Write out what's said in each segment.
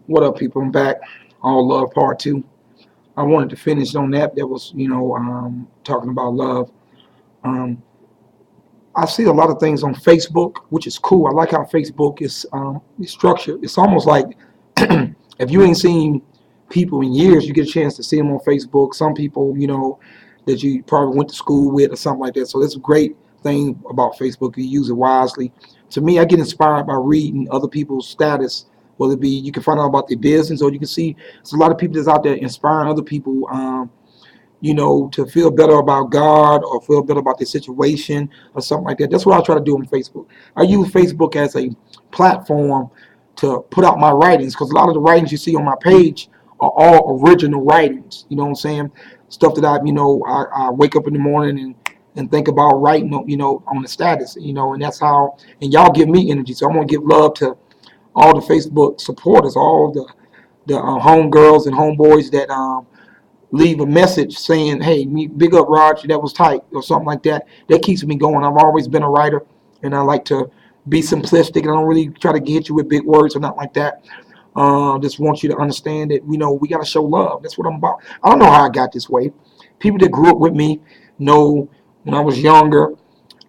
What up, people? I'm back. All love part two. I wanted to finish on that. That was, talking about love. Um, I see a lot of things on Facebook, which is cool. I like how Facebook is structured. It's almost like if you ain't seen people in years, you get a chance to see them on Facebook. Some people, that you probably went to school with or something like that. So that's a great thing about Facebook. You use it wisely. To me, I get inspired by reading other people's status, whether it be you can find out about their business or you can see there's a lot of people that's out there inspiring other people. To feel better about God or feel better about their situation or something like that. That's what I try to do on Facebook. I use Facebook as a platform to put out my writings because a lot of the writings you see on my page are all original writings. You know what I'm saying? Stuff that I wake up in the morning and think about writing, on the status, and that's how, and y'all give me energy. So I'm going to give love to all the Facebook supporters, all the homegirls and homeboys that leave a message saying, "Hey, big up, Roger, that was tight," or something like that. That keeps me going. I've always been a writer, and I like to be simplistic. I don't really try to get you with big words or nothing like that. Just want you to understand that we got to show love. That's what I'm about. I don't know how I got this way. People that grew up with me know when I was younger,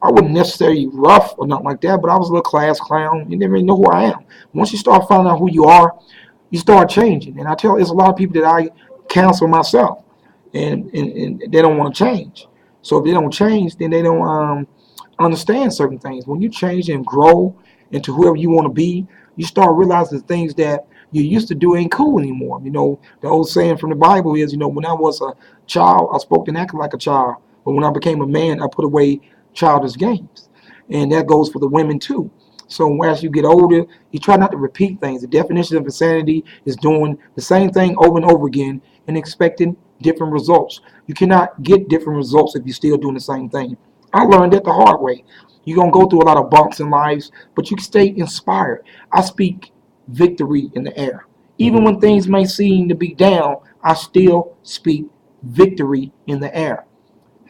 I wasn't necessarily rough or nothing like that, but I was a little class clown. You never even know who I am. Once you start finding out who you are, you start changing. And I tell there's a lot of people that I counsel myself, and they don't want to change. So if they don't change, then they don't understand certain things. When you change and grow into whoever you want to be, you start realizing the things that you used to do ain't cool anymore. The old saying from the Bible is, when I was a child, I spoke and acted like a child. But when I became a man, I put away childish games. And that goes for the women too. So as you get older, you try not to repeat things. The definition of insanity is doing the same thing over and over again and expecting different results. You cannot get different results if you're still doing the same thing. I learned that the hard way. You're going to go through a lot of bumps in lives, but you can stay inspired. I speak victory in the air. Even when things may seem to be down, I still speak victory in the air.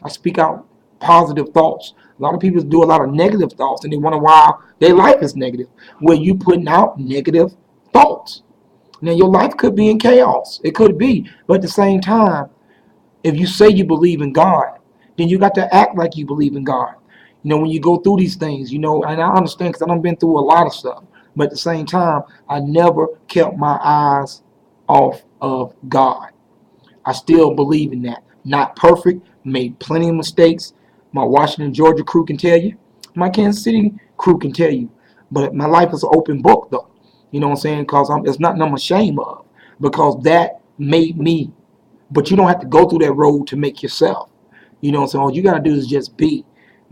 I speak out positive thoughts. A lot of people do a lot of negative thoughts and they wonder why their life is negative. Well, you putting out negative thoughts. Now your life could be in chaos. It could be. But at the same time, if you say you believe in God, then you got to act like you believe in God. When you go through these things, and I understand because I've been through a lot of stuff. But at the same time, I never kept my eyes off of God. I still believe in that. Not perfect, made plenty of mistakes. My Washington, Georgia crew can tell you. My Kansas City crew can tell you. But my life is an open book, though. You know what I'm saying? Because it's nothing I'm ashamed of. Because that made me. But you don't have to go through that road to make yourself. You know what I'm saying? All you got to do is just be.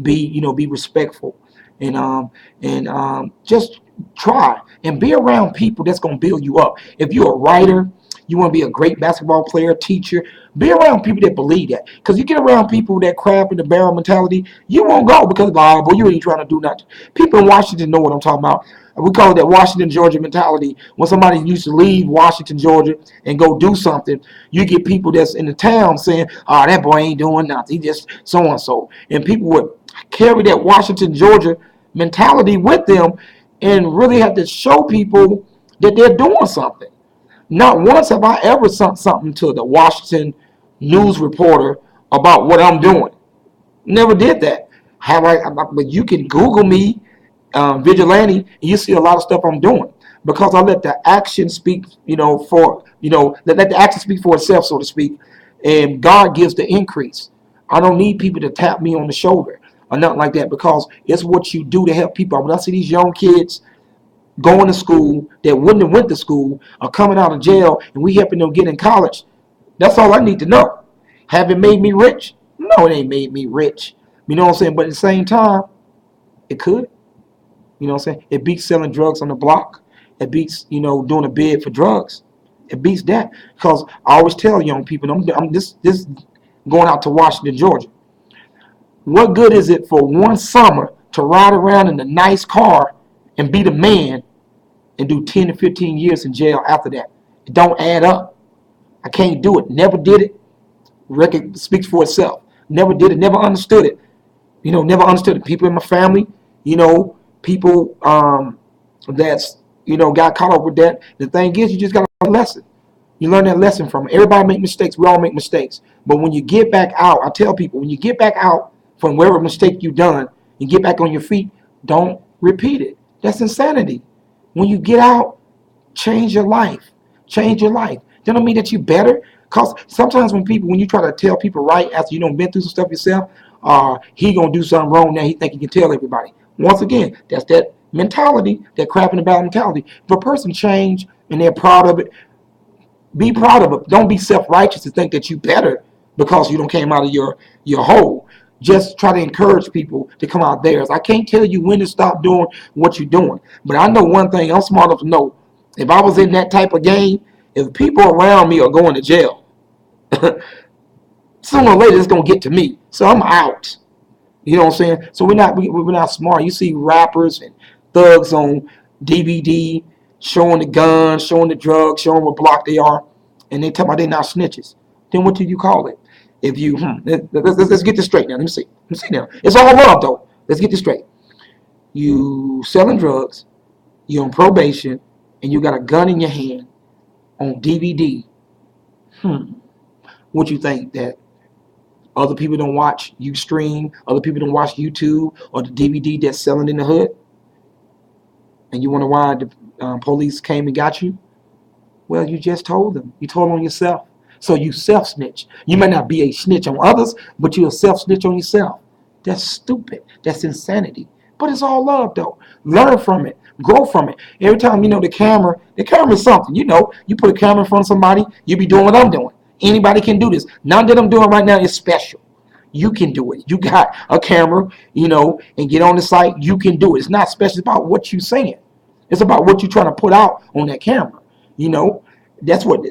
Be respectful. And just try. And be around people that's going to build you up. If you're a writer, you want to be a great basketball player, teacher, be around people that believe that. Because you get around people that crab in the barrel mentality, you won't go because, boy, you ain't trying to do nothing. People in Washington know what I'm talking about. We call it that Washington, Georgia mentality. When somebody used to leave Washington, Georgia and go do something, you get people that's in the town saying, oh, that boy ain't doing nothing. He just so-and-so. And people would carry that Washington, Georgia mentality with them and really have to show people that they're doing something. Not once have I ever sent something to the Washington news reporter about what I'm doing. Never did that. Have I? But you can Google me, vigilante, and you see a lot of stuff I'm doing because I let the action speak. Let the action speak for itself, so to speak. And God gives the increase. I don't need people to tap me on the shoulder or nothing like that because it's what you do to help people. When I see these young kids going to school that wouldn't have went to school or coming out of jail and we helping them get in college. That's all I need to know. Have it made me rich? No, it ain't made me rich. You know what I'm saying? But at the same time, it could. You know what I'm saying? It beats selling drugs on the block. It beats, doing a bid for drugs. It beats that. Because I always tell young people, I'm this going out to Washington, Georgia. What good is it for one summer to ride around in a nice car and be the man and do 10 to 15 years in jail after that? It don't add up. I can't do it. Never did it. Record speaks for itself. Never did it. Never understood it. Never understood it. People in my family, people that's, got caught up with that. The thing is, you just got a lesson. You learn that lesson from it. Everybody make mistakes. We all make mistakes. But when you get back out, I tell people, when you get back out from whatever mistake you done, and get back on your feet, don't repeat it. That's insanity. When you get out, change your life. Change your life. That don't mean that you better. Cause sometimes when you try to tell people right after you done been through some stuff yourself, he gonna do something wrong now. He think he can tell everybody. Once again, that's that mentality, that crap in the barrel mentality. If a person change and they're proud of it, be proud of it. Don't be self-righteous to think that you better because you don't came out of your hole. Just try to encourage people to come out theirs. I can't tell you when to stop doing what you're doing, but I know one thing. I'm smart enough to know if I was in that type of game, if people around me are going to jail, sooner or later it's gonna get to me. So I'm out. You know what I'm saying? So we're not smart. You see rappers and thugs on DVD showing the guns, showing the drugs, showing what block they are, and they tell me they're not snitches. Then what do you call it? If you let's get this straight now. Let me see. Now. It's all love though. Let's get this straight. You selling drugs, you're on probation, and you got a gun in your hand on DVD. What you think that other people don't watch you stream, other people don't watch YouTube or the DVD that's selling in the hood? And you wonder why the police came and got you? Well, you just told them. You told on yourself. So you self-snitch. You may not be a snitch on others, but you're a self-snitch on yourself. That's stupid. That's insanity. But it's all love, though. Learn from it. Grow from it. Every time, the camera is something. You put a camera in front of somebody, you be doing what I'm doing. Anybody can do this. None that I'm doing right now is special. You can do it. You got a camera, and get on the site. You can do it. It's not special. It's about what you're saying. It's about what you're trying to put out on that camera. That's what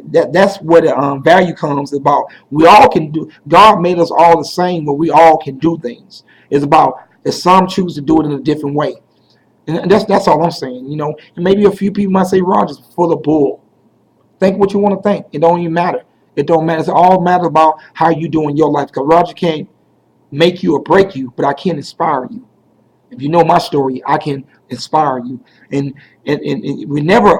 value comes about. We all can do. God made us all the same, but we all can do things. It's about that some choose to do it in a different way, and that's all I'm saying. And maybe a few people might say Roger's full of bull. Think what you want to think. It don't even matter. It don't matter. It's all matter about how you do in your life. Because Roger can't make you or break you, but I can inspire you. If you know my story, I can inspire you. And we never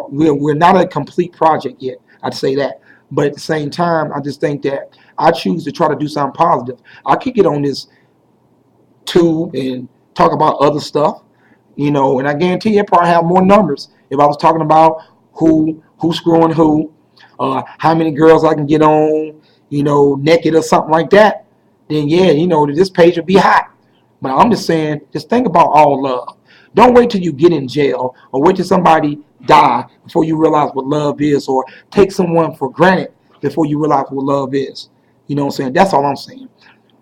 we're not a complete project yet. I'd say that. But at the same time, I just think that I choose to try to do something positive. I could get on this tube and talk about other stuff, and I guarantee you I'd probably have more numbers if I was talking about who's screwing who, how many girls I can get on, naked or something like that. Then yeah, this page would be hot. But I'm just saying, just think about all love. Don't wait till you get in jail or wait till somebody die before you realize what love is, or take someone for granted before you realize what love is. You know what I'm saying? That's all I'm saying.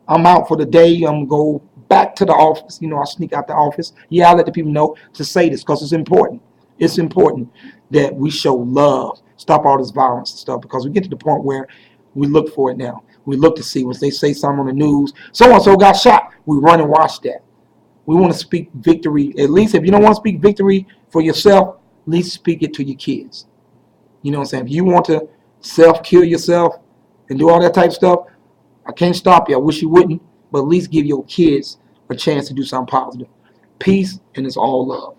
I'm out for the day. I'm going to go back to the office. I sneak out the office. Yeah, I let the people know to say this because it's important. It's important that we show love, stop all this violence and stuff, because we get to the point where we look for it now. We look to see when they say something on the news, so-and-so got shot. We run and watch that. We want to speak victory. At least if you don't want to speak victory for yourself, at least speak it to your kids. You know what I'm saying? If you want to self-kill yourself and do all that type of stuff, I can't stop you. I wish you wouldn't, but at least give your kids a chance to do something positive. Peace, and it's all love.